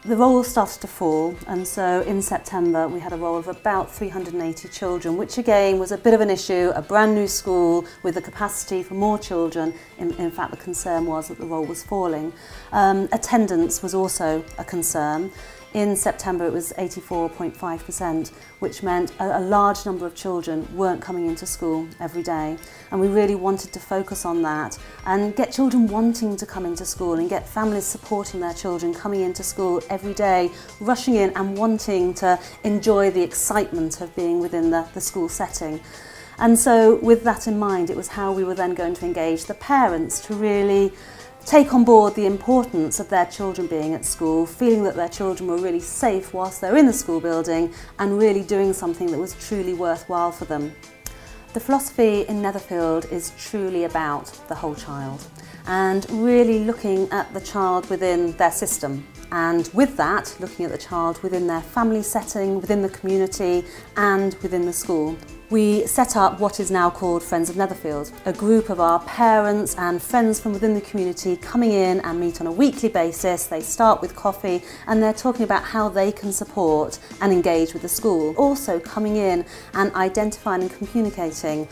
The roll started to fall, and so in September we had a roll of about 380 children, which again was a bit of an issue, a brand new school with the capacity for more children. In fact, the concern was that the roll was falling. Attendance was also a concern. In September it was 84.5%, which meant a large number of children weren't coming into school every day. And we really wanted to focus on that and get children wanting to come into school and get families supporting their children coming into school every day, rushing in and wanting to enjoy the excitement of being within the school setting. And so with that in mind, it was how we were then going to engage the parents to really take on board the importance of their children being at school, feeling that their children were really safe whilst they're in the school building and really doing something that was truly worthwhile for them. The philosophy in Netherfield is truly about the whole child and really looking at the child within their system, and with that looking at the child within their family setting, within the community and within the school. We set up what is now called Friends of Netherfield, a group of our parents and friends from within the community coming in and meet on a weekly basis. They start with coffee and they're talking about how they can support and engage with the school. Also coming in and identifying and communicating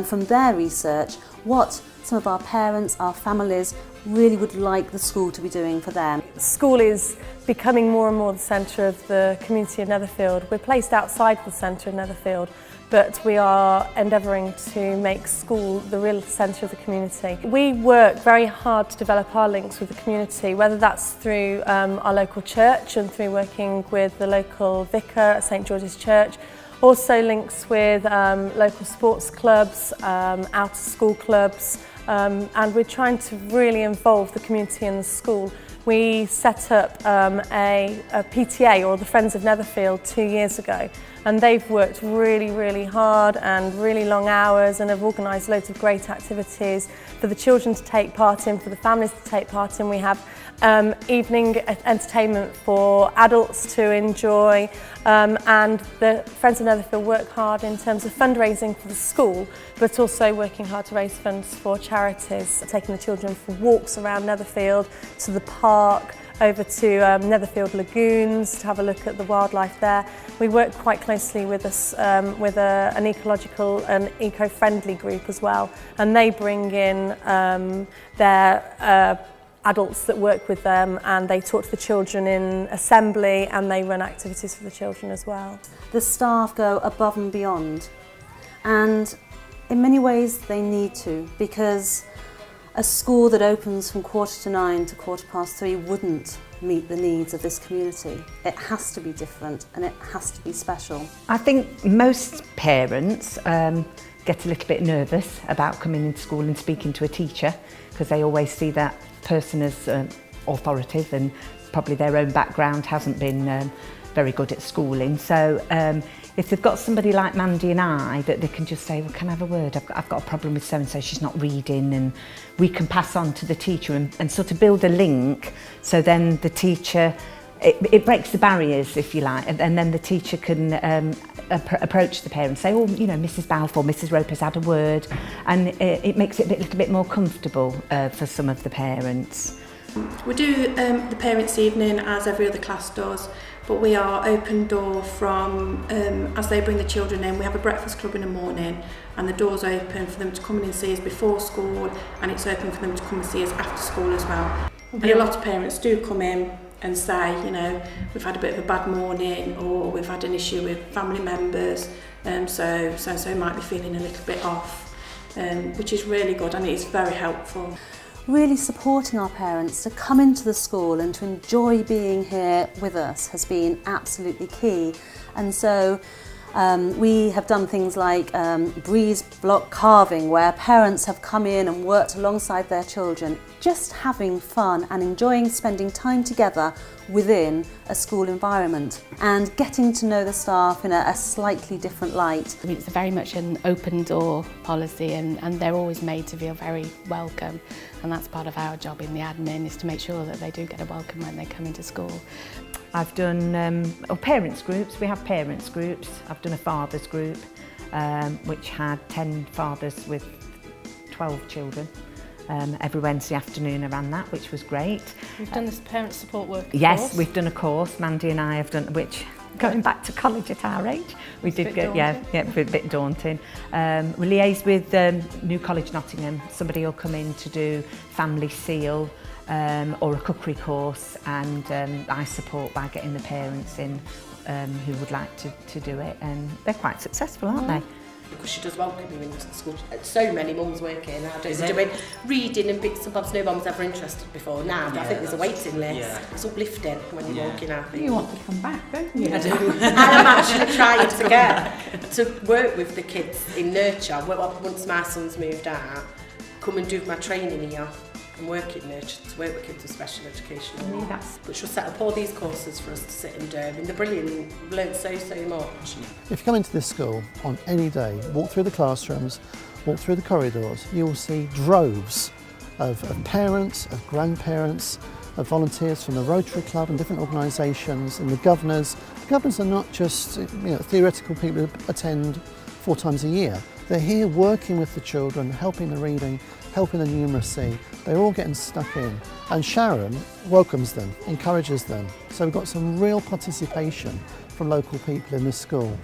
from their research what some of our parents, our families really would like the school to be doing for them. School is becoming more and more the centre of the community of Netherfield. We're placed outside the centre of Netherfield, but we are endeavouring to make school the real centre of the community. We work very hard to develop our links with the community, whether that's through our local church and through working with the local vicar at St George's Church, also links with local sports clubs, out-of-school clubs, and we're trying to really involve the community in the school. We set up a PTA, or the Friends of Netherfield, 2 years ago, and they've worked really hard and really long hours and have organised loads of great activities for the children to take part in, for the families to take part in. We have evening entertainment for adults to enjoy, and the Friends of Netherfield work hard in terms of fundraising for the school, but also working hard to raise funds for charities, taking the children for walks around Netherfield, to the park, over to Netherfield Lagoons to have a look at the wildlife there. We work quite closely with an ecological and eco-friendly group as well, and they bring in their adults that work with them, and they talk to the children in assembly and they run activities for the children as well. The staff go above and beyond, and in many ways they need to, because a school that opens from 9:15 to 3:15 wouldn't meet the needs of this community. It has to be different and it has to be special. I think most parents get a little bit nervous about coming into school and speaking to a teacher, because they always see that person as authoritative, and probably their own background hasn't been very good at schooling. So if they've got somebody like Mandy and I that they can just say, well, can I have a word? I've got a problem with so-and-so, she's not reading, and we can pass on to the teacher and sort of build a link, so then the teacher, it breaks the barriers, if you like, and then the teacher can approach the parents, say, oh, you know, Mrs Balfour, Mrs Rope has had a word, and it makes it a little bit more comfortable for some of the parents. We do the parents' evening as every other class does, but we are open door from as they bring the children in. We have a breakfast club in the morning, and the door's open for them to come in and see us before school, and it's open for them to come and see us after school as well. And a lot of parents do come in and say, you know, we've had a bit of a bad morning, or we've had an issue with family members, so might be feeling a little bit off, which is really good, and it's very helpful. Really supporting our parents to come into the school and to enjoy being here with us has been absolutely key. And so we have done things like breeze block carving, where parents have come in and worked alongside their children, just having fun and enjoying spending time together within a school environment and getting to know the staff in a slightly different light. I mean, it's very much an open door policy, and they're always made to feel very welcome, and that's part of our job in the admin, is to make sure that they do get a welcome when they come into school. I've done parents groups. We have parents groups. I've done a fathers group, which had 10 fathers with 12 children. Every Wednesday afternoon I ran that, which was great. We've done this parent support work Yes, course. we've done a course, Mandy and I have done, which going back to college at our age, we It's a did bit get a bit daunting. We liaise with New College Nottingham. Somebody will come in to do family seal or a cookery course, and I support by getting the parents in who would like to do it, and they're quite successful, aren't they? Because she does welcome you into the school. So many mums working nowadays are doing reading and bits and bobs no mum's ever interested before now, but I think there's a waiting list. Yeah. It's uplifting when you're walking out. You want to come back, don't you? I do. I'm actually trying to get to work with the kids in nurture. Once my son's moved out, come and do my training here and work in nurture to work with kids with special educational needs. But she'll set up all these courses for us to sit and do, and they're brilliant. We've learned so much. If you come into this school on any day, walk through the classrooms, walk through the corridors, you will see droves of parents, of grandparents, of volunteers from the Rotary Club and different organisations, and the governors. The governors are not just theoretical people who attend 4 times a year. They're here working with the children, helping the reading, helping the numeracy. They're all getting stuck in. And Sharon welcomes them, encourages them. So we've got some real participation from local people in this school.